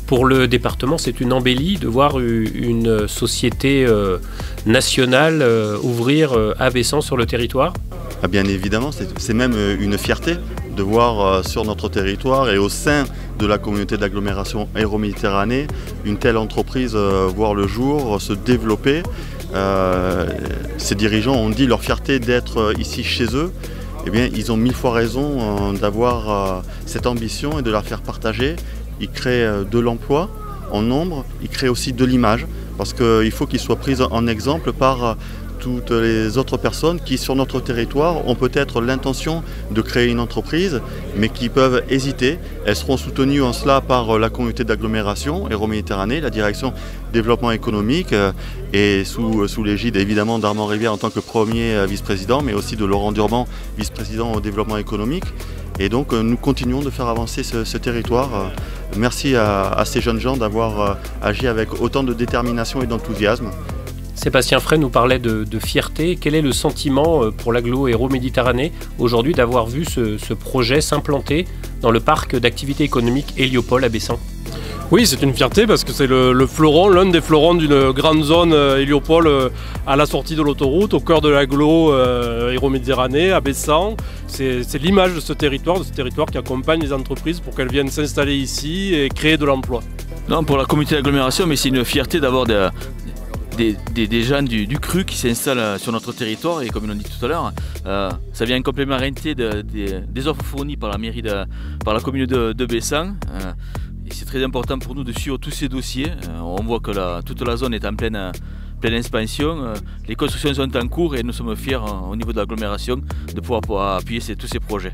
Pour le département, c'est une embellie de voir une société nationale ouvrir à Bessan sur le territoire. Ah, bien évidemment, c'est même une fierté de voir sur notre territoire et au sein de la communauté d'agglomération Hérault-Méditerranée une telle entreprise voir le jour, se développer. Ces dirigeants ont dit leur fierté d'être ici chez eux. Eh bien, ils ont 1000 fois raison d'avoir cette ambition et de la faire partager. Ils créent de l'emploi en nombre, ils créent aussi de l'image parce qu'il faut qu'ils soient pris en exemple par toutes les autres personnes qui sur notre territoire ont peut-être l'intention de créer une entreprise mais qui peuvent hésiter. Elles seront soutenues en cela par la communauté d'agglomération Hérault-Méditerranée, la direction développement économique et sous l'égide évidemment d'Armand Rivière en tant que premier vice-président mais aussi de Laurent Durban, vice-président au développement économique. Et donc nous continuons de faire avancer ce territoire. Merci à ces jeunes gens d'avoir agi avec autant de détermination et d'enthousiasme. Sébastien Frey nous parlait de fierté. Quel est le sentiment pour l'agglo Hérault-Méditerranée aujourd'hui d'avoir vu ce projet s'implanter dans le parc d'activités économiques Héliopole à Bessan? Oui, c'est une fierté parce que c'est le fleuron, l'un des fleurons d'une grande zone Héliopole à la sortie de l'autoroute, au cœur de l'agglo Hérault-Méditerranée, à Bessan. C'est l'image de ce territoire qui accompagne les entreprises pour qu'elles viennent s'installer ici et créer de l'emploi. Non, pour la communauté d'agglomération, mais c'est une fierté d'avoir des gens du cru qui s'installent sur notre territoire et comme ils l'ont dit tout à l'heure, ça vient en complémentarité des offres fournies par la mairie, par la commune de Bessan. Et c'est très important pour nous de suivre tous ces dossiers. On voit que toute la zone est en pleine expansion. Les constructions sont en cours et nous sommes fiers au niveau de l'agglomération de pouvoir appuyer tous ces projets.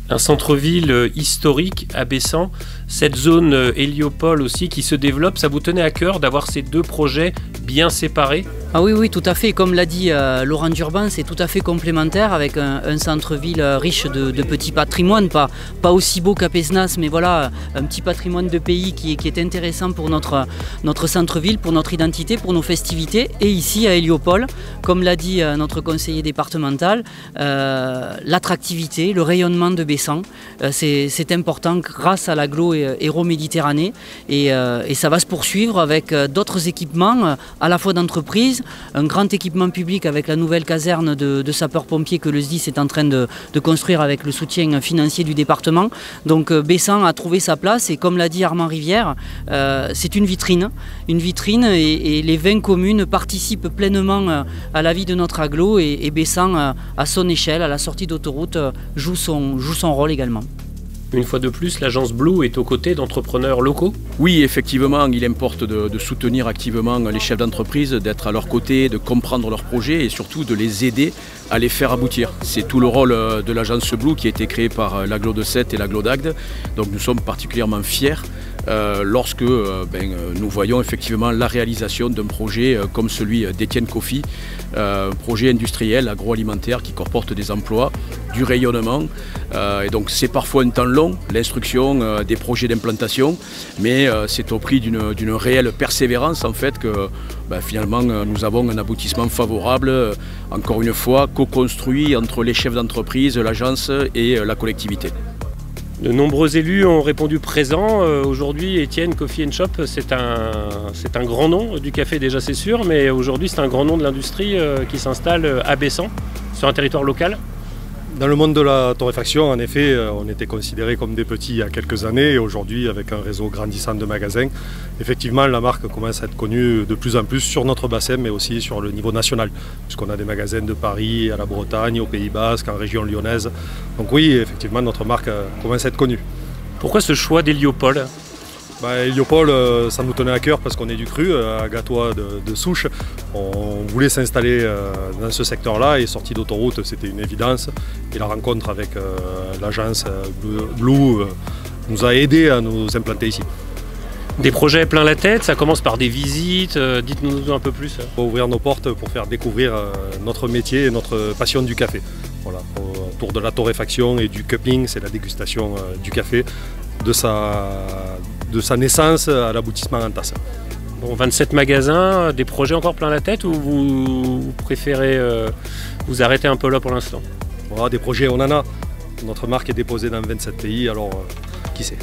Un centre-ville historique à Bessan, cette zone Héliopole aussi qui se développe, ça vous tenait à cœur d'avoir ces deux projets bien séparés? Ah oui, tout à fait. Comme l'a dit Laurent Durban, c'est tout à fait complémentaire avec un centre-ville riche de petits patrimoines, pas aussi beau qu'à Pézenas, mais voilà, un petit patrimoine de pays qui est intéressant pour notre centre-ville, pour notre identité, pour nos festivités. Et ici à Héliopole, comme l'a dit notre conseiller départemental, l'attractivité, le rayonnement de Bessan, c'est important grâce à l'agglo Hérault-Méditerranée et ça va se poursuivre avec d'autres équipements à la fois d'entreprise, un grand équipement public avec la nouvelle caserne de sapeurs-pompiers que le SDIS est en train de construire avec le soutien financier du département. Donc Bessan a trouvé sa place et comme l'a dit Armand Rivière, c'est une vitrine et les 20 communes participent pleinement à la vie de notre agglo et Bessan à son échelle, à la sortie d'autoroute, joue son rôle également. Une fois de plus, l'agence Blue est aux côtés d'entrepreneurs locaux? Oui, effectivement, il importe de soutenir activement les chefs d'entreprise, d'être à leur côté, de comprendre leurs projets et surtout de les aider à les faire aboutir. C'est tout le rôle de l'agence Blue qui a été créée par l'agglo de Sète et l'agglo d'Agde. Donc nous sommes particulièrement fiers lorsque nous voyons effectivement la réalisation d'un projet comme celui d'Étienne Coffy, projet industriel agroalimentaire qui comporte des emplois, du rayonnement. Et donc c'est parfois un temps long, l'instruction des projets d'implantation, mais c'est au prix d'une réelle persévérance en fait que finalement nous avons un aboutissement favorable, encore une fois co-construit entre les chefs d'entreprise, l'agence et la collectivité. De nombreux élus ont répondu présent. Aujourd'hui, Étienne Coffee & Shop, c'est un grand nom du café déjà c'est sûr, mais aujourd'hui c'est un grand nom de l'industrie qui s'installe à Bessan, sur un territoire local. Dans le monde de la torréfaction, en effet, on était considérés comme des petits il y a quelques années et aujourd'hui, avec un réseau grandissant de magasins, effectivement, la marque commence à être connue de plus en plus sur notre bassin, mais aussi sur le niveau national, puisqu'on a des magasins de Paris, à la Bretagne, au Pays Basque, en région lyonnaise. Donc oui, effectivement, notre marque commence à être connue. Pourquoi ce choix d'Héliopole? Héliopole, ça nous tenait à cœur parce qu'on est du cru, à Gatois de souche. On voulait s'installer dans ce secteur-là et sortie d'autoroute, c'était une évidence. Et la rencontre avec l'agence Blue nous a aidés à nous implanter ici. Des projets plein la tête, ça commence par des visites, dites-nous un peu plus. On va ouvrir nos portes pour faire découvrir notre métier et notre passion du café. Voilà, autour de la torréfaction et du cupping, c'est la dégustation du café, de sa naissance à l'aboutissement en tasse. Bon, 27 magasins, des projets encore plein la tête ou vous préférez vous arrêter un peu là pour l'instant? Voilà, des projets, on en a. Notre marque est déposée dans 27 pays, alors qui sait?